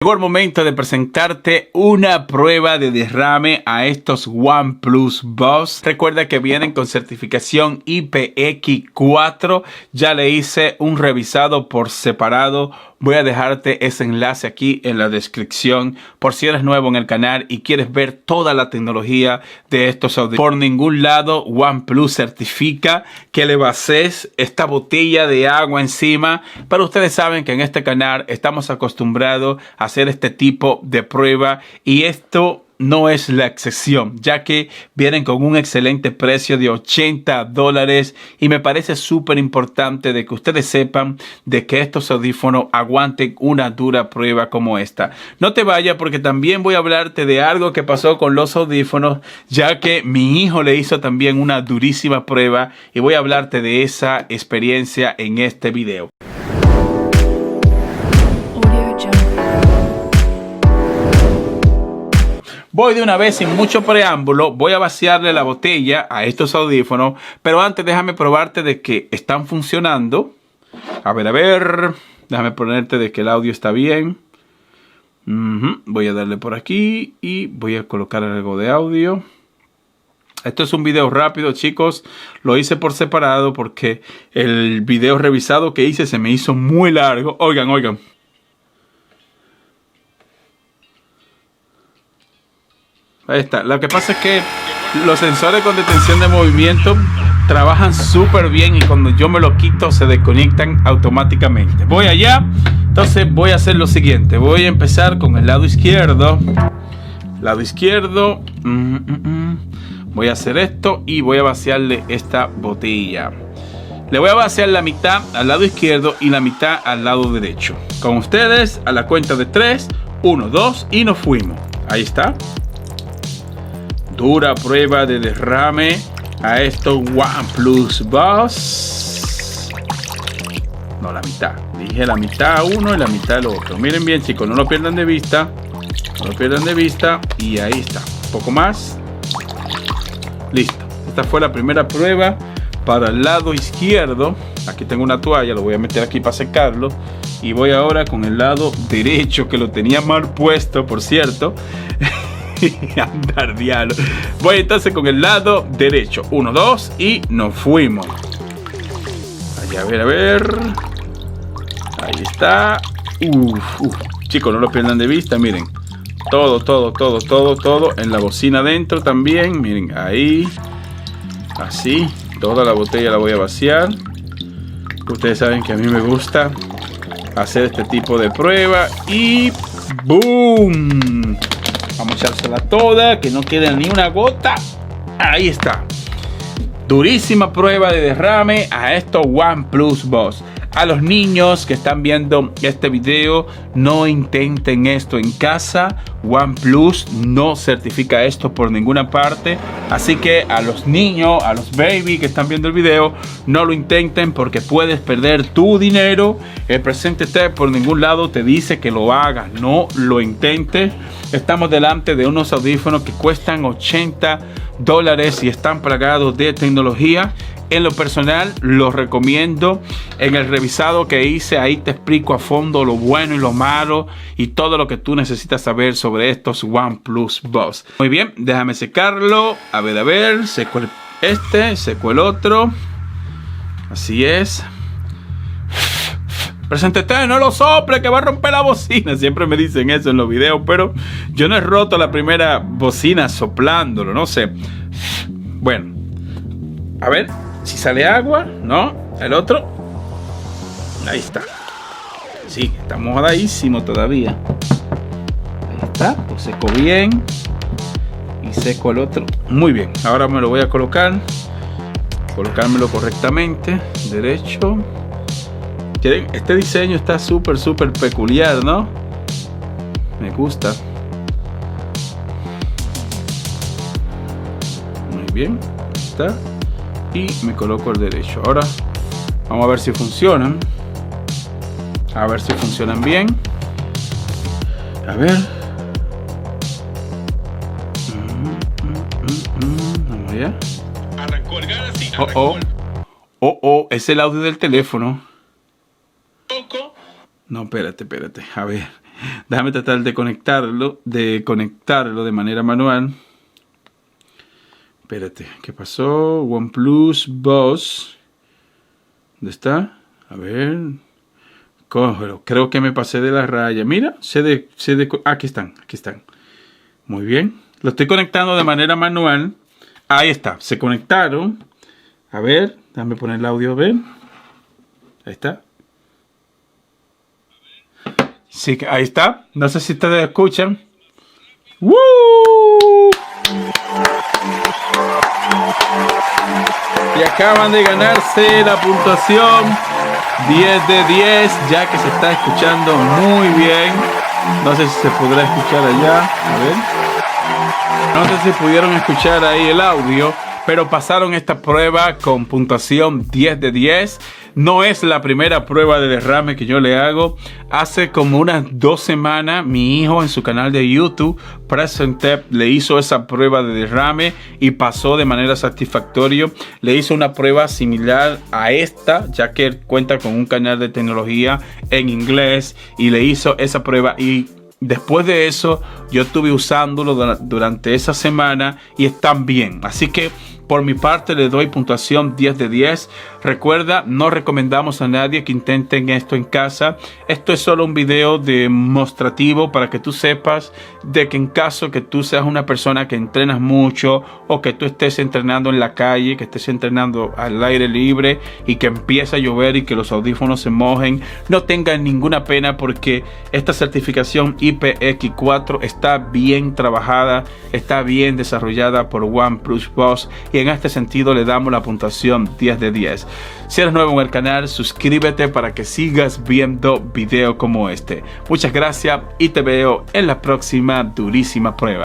Llegó el momento de presentarte una prueba de derrame a estos OnePlus Buds. Recuerda que vienen con certificación IPX4. Ya le hice un revisado por separado. Voy a dejarte ese enlace aquí en la descripción por si eres nuevo en el canal y quieres ver toda la tecnología de estos audífonos. Por ningún lado OnePlus certifica que le vaces esta botella de agua encima, pero ustedes saben que en este canal estamos acostumbrados a hacer este tipo de prueba y esto no es la excepción, ya que vienen con un excelente precio de $80 y me parece súper importante de que ustedes sepan de que estos audífonos aguanten una dura prueba como esta. No te vayas porque también voy a hablarte de algo que pasó con los audífonos, ya que mi hijo le hizo también una durísima prueba y voy a hablarte de esa experiencia en este video. Voy de una vez sin mucho preámbulo, voy a vaciarle la botella a estos audífonos, pero antes déjame probarte de que están funcionando. A ver, déjame ponerte de que el audio está bien. Voy a darle por aquí y voy a colocar algo de audio. Esto es un video rápido, chicos, lo hice por separado porque el video revisado que hice se me hizo muy largo. Oigan. Ahí está. Lo que pasa es que los sensores con detención de movimiento trabajan súper bien y cuando yo me lo quito se desconectan automáticamente. Voy allá. Entonces voy a hacer lo siguiente. Voy a empezar con el lado izquierdo. Voy a hacer esto y voy a vaciarle esta botella. Le voy a vaciar la mitad al lado izquierdo y la mitad al lado derecho. Con ustedes a la cuenta de 3. 1, 2 y nos fuimos. Ahí está. Dura prueba de derrame a estos OnePlus Buds. No, la mitad. Dije la mitad a uno y la mitad al otro. Miren bien, chicos, no lo pierdan de vista. No lo pierdan de vista. Y ahí está. Un poco más. Listo. Esta fue la primera prueba para el lado izquierdo. Aquí tengo una toalla, lo voy a meter aquí para secarlo. Y voy ahora con el lado derecho, que lo tenía mal puesto, por cierto. Andar diablo. Voy entonces con el lado derecho. 1, 2 y nos fuimos. Allá, a ver. Ahí está. Chicos, no lo pierdan de vista. Miren. Todo en la bocina adentro también. Miren, ahí. Así. Toda la botella la voy a vaciar. Ustedes saben que a mí me gusta hacer este tipo de prueba. Y ¡boom! Vamos a echársela toda, que no quede ni una gota. Ahí está. Durísima prueba de derrame a estos OnePlus Buds. A los niños que están viendo este video, no intenten esto en casa. OnePlus no certifica esto por ninguna parte. Así que a los niños, a los baby que están viendo el video, no lo intenten porque puedes perder tu dinero. El presente tag por ningún lado te dice que lo hagas. No lo intentes. Estamos delante de unos audífonos que cuestan $80 y están plagados de tecnología. En lo personal los recomiendo. En el revisado que hice ahí te explico a fondo lo bueno y lo malo y todo lo que tú necesitas saber sobre estos OnePlus Buds. Muy bien, déjame secarlo. A ver, seco este, seco el otro. Así es. Preséntate, no lo sople que va a romper la bocina. Siempre me dicen eso en los videos, pero yo no he roto la primera bocina soplándolo, no sé. Bueno, a ver si sale agua, ¿no? El otro. Ahí está. Sí, está mojadísimo todavía. Ahí está, lo seco bien. Y seco el otro. Muy bien, ahora me lo voy a colocar. Colocármelo correctamente. Derecho. Este diseño está súper peculiar, ¿no? Me gusta. Muy bien, está. Y me coloco el derecho. Ahora vamos a ver si funcionan. A ver si funcionan bien. A ver. Vamos allá. Arrancó el Galaxy. Es el audio del teléfono. Poco. No, espérate. A ver. Déjame tratar de conectarlo de manera manual. Espérate, ¿qué pasó? OnePlus Boss. ¿Dónde está? A ver. Cógelo. Creo que me pasé de la raya. Mira, aquí están. Muy bien. Lo estoy conectando de manera manual. Ahí está. Se conectaron. A ver, déjame poner el audio a ver. Ahí está. Sí, ahí está. No sé si ustedes escuchan. ¡Woo! Y acaban de ganarse la puntuación 10 de 10, ya que se está escuchando muy bien. No sé si se podrá escuchar allá. A ver. No sé si pudieron escuchar ahí el audio, pero pasaron esta prueba con puntuación 10 de 10. No es la primera prueba de derrame que yo le hago. Hace como unas 2 semanas mi hijo en su canal de YouTube, Presentep, le hizo esa prueba de derrame y pasó de manera satisfactoria. Le hizo una prueba similar a esta, ya que él cuenta con un canal de tecnología en inglés, y le hizo esa prueba. Y después de eso yo estuve usándolo durante esa semana y están bien. Así que por mi parte le doy puntuación 10 de 10. Recuerda, no recomendamos a nadie que intenten esto en casa. Esto es solo un video demostrativo para que tú sepas de que en caso que tú seas una persona que entrenas mucho, o que tú estés entrenando en la calle, que estés entrenando al aire libre y que empieza a llover y que los audífonos se mojen, no tengas ninguna pena, porque esta certificación IPX4 está bien trabajada, está bien desarrollada por OnePlus Boss, y en este sentido le damos la puntuación 10 de 10. Si eres nuevo en el canal, suscríbete para que sigas viendo videos como este. Muchas gracias y te veo en la próxima durísima prueba.